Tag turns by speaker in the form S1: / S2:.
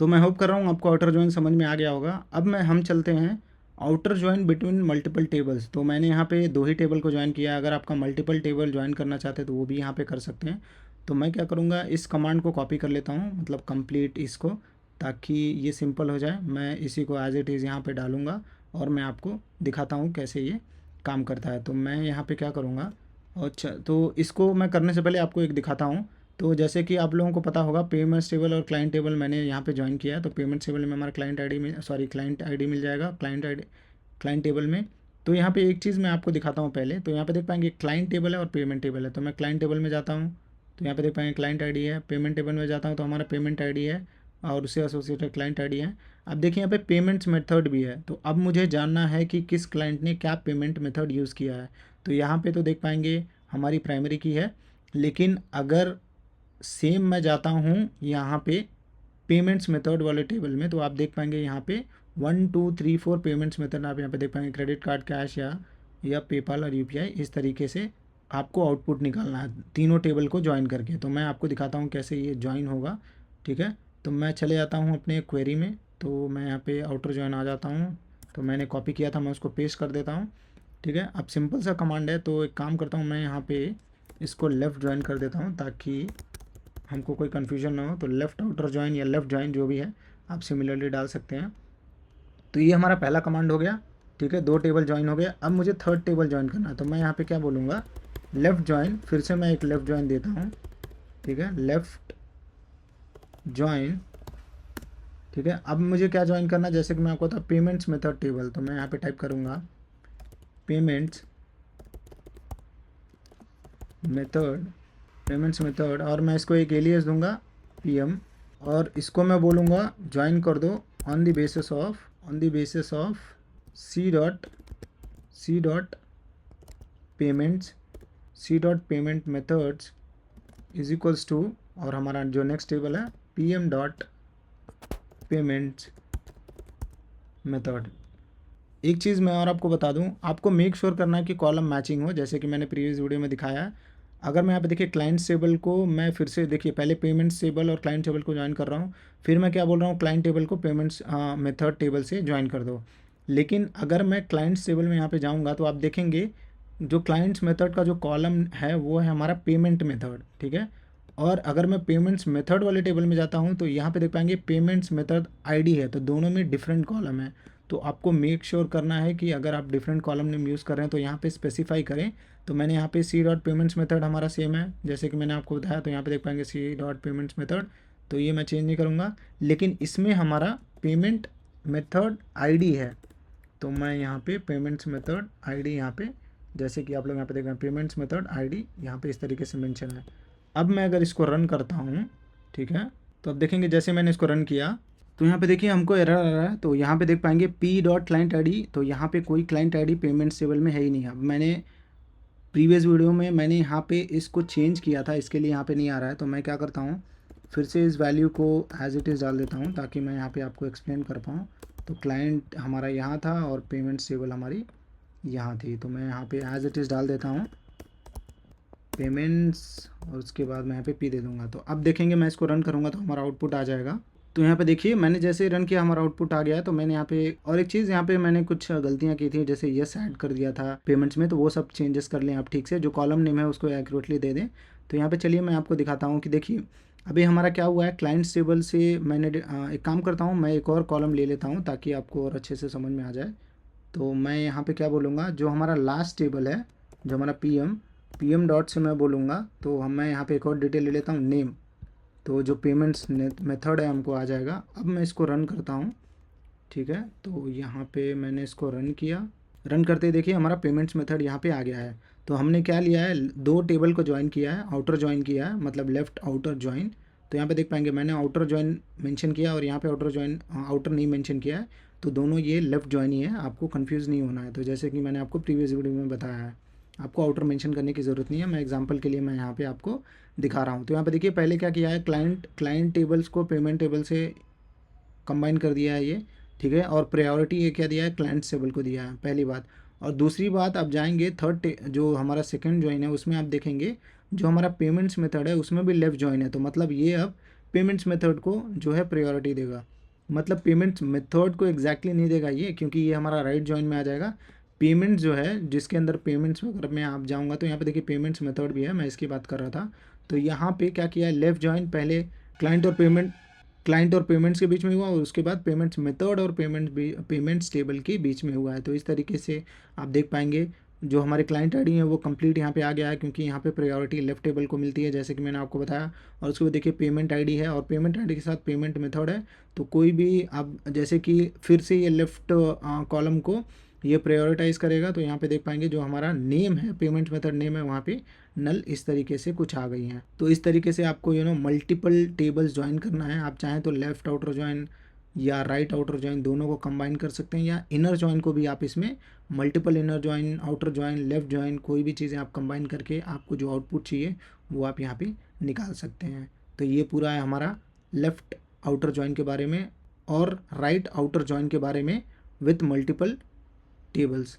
S1: तो मैं होप कर रहा हूँ आपको आउटर जॉइन समझ में आ गया होगा। अब हम चलते हैं outer join between multiple tables. तो मैंने यहाँ पे 2 ही टेबल को जॉइन किया है। अगर आपका मल्टीपल टेबल जॉइन करना चाहते हैं तो वो भी यहाँ पे कर सकते हैं। तो मैं क्या करूँगा, इस कमांड को कॉपी कर लेता हूँ, मतलब कंप्लीट इसको, ताकि ये सिंपल हो जाए। मैं इसी को एज इट इज़ यहाँ पे डालूँगा और मैं आपको दिखाता हूँ कैसे ये काम करता है। तो मैं यहाँ पे क्या करूँगा, अच्छा तो इसको मैं करने से पहले आपको एक दिखाता हूँ। तो जैसे कि आप लोगों को पता होगा, पेमेंट्स टेबल और क्लाइंट टेबल मैंने यहाँ पे ज्वाइन किया है। तो पेमेंट्स टेबल में हमारा क्लाइंट आईडी मिल जाएगा, क्लाइंट टेबल में। तो यहाँ पे एक चीज़ मैं आपको दिखाता हूँ पहले। तो यहाँ पे देख पाएंगे क्लाइंट टेबल है और पेमेंट टेबल है। तो मैं क्लाइंट टेबल में जाता हूँ, तो यहाँ पे देख पाएंगे क्लाइंट आईडी है। पेमेंट टेबल में जाता हूँ तो हमारा पेमेंट आईडी है और उससे एसोसिएटेड क्लाइंट आईडी है। अब देखिए यहाँ पे पेमेंट्स मेथड भी है। तो अब मुझे जानना है कि किस क्लाइंट ने क्या पेमेंट मेथड यूज़ किया है। तो यहाँ पे तो देख पाएंगे हमारी प्राइमरी की है, लेकिन अगर सेम मैं जाता हूँ यहाँ पे पेमेंट्स मेथड वाले टेबल में, तो आप देख पाएंगे यहाँ पे 1 2 3 4 पेमेंट्स मेथड आप यहाँ पे देख पाएंगे, क्रेडिट कार्ड, कैश या पेपाल और यूपीआई। इस तरीके से आपको आउटपुट निकालना है तीनों टेबल को ज्वाइन करके। तो मैं आपको दिखाता हूँ कैसे ये ज्वाइन होगा, ठीक है। तो मैं चले जाता हूँ अपने क्वेरी में। तो मैं यहाँ पे आउटर ज्वाइन आ जाता हूँ। तो मैंने कॉपी किया था, मैं उसको पेस्ट कर देता हूँ, ठीक है। अब सिंपल सा कमांड है। तो एक काम करता हूँ, मैं यहाँ पे इसको लेफ़्ट ज्वाइन कर देता हूँ ताकि हमको कोई कन्फ्यूजन ना हो। तो लेफ़्ट आउटर ज्वाइन या लेफ़्ट ज्वाइन जो भी है आप सिमिलरली डाल सकते हैं। तो ये हमारा पहला कमांड हो गया, ठीक है। 2 टेबल ज्वाइन हो गया। अब मुझे थर्ड टेबल ज्वाइन करना है। तो मैं यहाँ पे क्या बोलूँगा, लेफ़्ट ज्वाइन। फिर से मैं एक लेफ़्ट ज्वाइन देता हूँ, ठीक है, लेफ़्ट ज्वाइन, ठीक है। अब मुझे क्या ज्वाइन करना है, जैसे कि मैं आपको था पेमेंट्स मेथड टेबल। तो मैं यहाँ पे टाइप करूँगा पेमेंट्स मेथड और मैं इसको एक एलियस दूंगा पीएम, और इसको मैं बोलूँगा ज्वाइन कर दो on the basis of C dot payment methods is equals to, और हमारा जो नेक्स्ट टेबल है पीएम डॉट पेमेंट्स मेथड। एक चीज़ मैं और आपको बता दूं, आपको मेक श्योर करना है कि कॉलम मैचिंग हो, जैसे कि मैंने प्रीवियस वीडियो में दिखाया है। अगर मैं यहाँ पे देखिए क्लाइंट टेबल को मैं फिर से देखिए पहले पेमेंट्स टेबल और क्लाइंट टेबल को ज्वाइन कर रहा हूँ, फिर मैं क्या बोल रहा हूँ, क्लाइंट टेबल को पेमेंट्स मेथड टेबल से ज्वाइन कर दो। लेकिन अगर मैं क्लाइंट्स टेबल में यहाँ पे जाऊँगा तो आप देखेंगे जो क्लाइंट्स मेथड का जो कॉलम है वो है हमारा पेमेंट मेथड, ठीक है। और अगर मैं पेमेंट्स मेथड वाले टेबल में जाता हूँ तो यहाँ पे देख पाएंगे पेमेंट्स मेथड आईडी है। तो दोनों में डिफरेंट कॉलम है। तो आपको मेक श्योर करना है कि अगर आप डिफरेंट कॉलम नेम यूज़ कर रहे हैं तो यहाँ पे स्पेसिफाई करें। तो मैंने यहाँ पे सी डॉट पेमेंट्स मेथड हमारा सेम है जैसे कि मैंने आपको बताया। तो यहाँ पे देख पाएंगे सी डॉट पेमेंट्स मेथड, तो ये मैं चेंज नहीं करूँगा। लेकिन इसमें हमारा पेमेंट मेथड आईडी है। तो मैं यहाँ पे पेमेंट्स मेथड आईडी यहाँ पे, जैसे कि आप लोग यहाँ पे देख रहे हैं पेमेंट्स मेथड आईडी यहाँ पे इस तरीके से मेंशन है। अब मैं अगर इसको रन करता हूँ, ठीक है, तो अब देखेंगे जैसे मैंने इसको रन किया तो यहाँ पे देखिए हमको एरर आ रहा है। तो यहाँ पे देख पाएंगे पी डॉट क्लाइंट आई, तो यहाँ पे कोई क्लाइंट आई पेमेंट्स टेबल में है ही नहीं। अब मैंने प्रीवियस वीडियो में मैंने यहाँ पे इसको चेंज किया था, इसके लिए यहाँ पे नहीं आ रहा है। तो मैं क्या करता हूँ, फिर से इस वैल्यू को एज इट इज़ डाल देता हूँ ताकि मैं यहाँ पे आपको एक्सप्लेन कर पाऊँ। तो क्लाइंट हमारा यहाँ था और पेमेंट्स टेबल हमारी यहाँ थी। तो मैं यहाँ पे एज इट इज़ डाल देता हूँ पेमेंट्स, और उसके बाद मैं यहाँ पे पी दे दूँगा। तो अब देखेंगे मैं इसको रन करूँगा तो हमारा आउटपुट आ जाएगा। तो यहाँ पे देखिए मैंने जैसे ही रन किया हमारा आउटपुट आ गया है। तो मैंने यहाँ पे और एक चीज़ यहाँ पे मैंने कुछ गलतियाँ की थी, जैसे यस ऐड कर दिया था पेमेंट्स में, तो वो सब चेंजेस कर लें आप ठीक से, जो कॉलम नेम है उसको एक्यूरेटली दे दें। तो यहाँ पे चलिए मैं आपको दिखाता हूँ कि देखिए अभी हमारा क्या हुआ है। क्लाइंट्स टेबल से मैंने एक काम करता हूँ, मैं एक और कॉलम ले लेता हूँ ताकि आपको और अच्छे से समझ में आ जाए। तो मैं यहाँ पे क्या बोलूँगा, जो हमारा लास्ट टेबल है, जो हमारा पीएम डॉट से मैं बोलूँगा। तो मैं यहाँ पे एक और डिटेल ले लेता हूँ नेम, तो जो पेमेंट्स मेथड है हमको आ जाएगा। अब मैं इसको रन करता हूँ, ठीक है। तो यहाँ पे मैंने इसको रन किया, रन करते ही देखिए हमारा पेमेंट्स मेथड यहाँ पे आ गया है। तो हमने क्या लिया है, 2 टेबल को ज्वाइन किया है, आउटर ज्वाइन किया है, मतलब लेफ़्ट आउटर ज्वाइन। तो यहाँ पे देख पाएंगे मैंने आउटर ज्वाइन मेंशन किया और यहाँ पे आउटर नहीं मेंशन किया है। तो दोनों ये लेफ़्ट ज्वाइन ही है, आपको कंफ्यूज नहीं होना है। तो जैसे कि मैंने आपको प्रीवियस वीडियो में बताया है, आपको आउटर मेंशन करने की ज़रूरत नहीं है। मैं एग्जांपल के लिए मैं यहाँ पे आपको दिखा रहा हूँ। तो यहाँ पे देखिए पहले क्या किया है, क्लाइंट टेबल्स को पेमेंट टेबल से कंबाइन कर दिया है ये, ठीक है। और प्रायोरिटी ये क्या दिया है, क्लाइंट टेबल को दिया है, पहली बात। और दूसरी बात, आप जाएंगे जो हमारा सेकंड ज्वाइन है उसमें आप देखेंगे जो हमारा पेमेंट्स मेथड है उसमें भी लेफ़्ट ज्वाइन है। तो मतलब ये अब पेमेंट्स मेथड को जो है प्रायोरिटी देगा। मतलब पेमेंट्स मेथड को एग्जैक्टली नहीं देगा ये, क्योंकि ये हमारा राइट जॉइन में आ जाएगा। पेमेंट्स जो है जिसके अंदर पेमेंट्स वगैरह में आप जाऊँगा तो यहाँ पे देखिए पेमेंट्स मेथड भी है, मैं इसकी बात कर रहा था। तो यहाँ पे क्या किया है, लेफ़्ट जॉइन पहले क्लाइंट और पेमेंट्स के बीच में हुआ, और उसके बाद पेमेंट्स मेथड और पेमेंट्स टेबल के बीच में हुआ है। तो इस तरीके से आप देख पाएंगे जो हमारे क्लाइंट आईडी है वो कंप्लीट यहाँ पे आ गया है, क्योंकि यहाँ पे प्रायोरिटी लेफ्ट टेबल को मिलती है जैसे कि मैंने आपको बताया। और उसके बाद देखिए पेमेंट आईडी है, और पेमेंट आईडी के साथ पेमेंट मेथड है। तो कोई भी आप जैसे कि फिर से ये लेफ्ट कॉलम को ये प्रायोरिटाइज़ करेगा। तो यहाँ पे देख पाएंगे जो हमारा नेम है, पेमेंट मेथड नेम है, वहाँ पे नल इस तरीके से कुछ आ गई हैं। तो इस तरीके से आपको मल्टीपल टेबल्स ज्वाइन करना है। आप चाहें तो लेफ़्ट आउटर ज्वाइन या राइट आउटर ज्वाइन दोनों को कंबाइन कर सकते हैं, या इनर ज्वाइन को भी आप इसमें multiple inner join, outer join, left join, कोई भी चीज़ें आप कंबाइन करके आपको जो आउटपुट चाहिए वो आप यहाँ पे निकाल सकते हैं। तो ये पूरा है हमारा लेफ़्ट आउटर ज्वाइन के बारे में और राइट आउटर ज्वाइन के बारे में विथ मल्टीपल टेबल्स।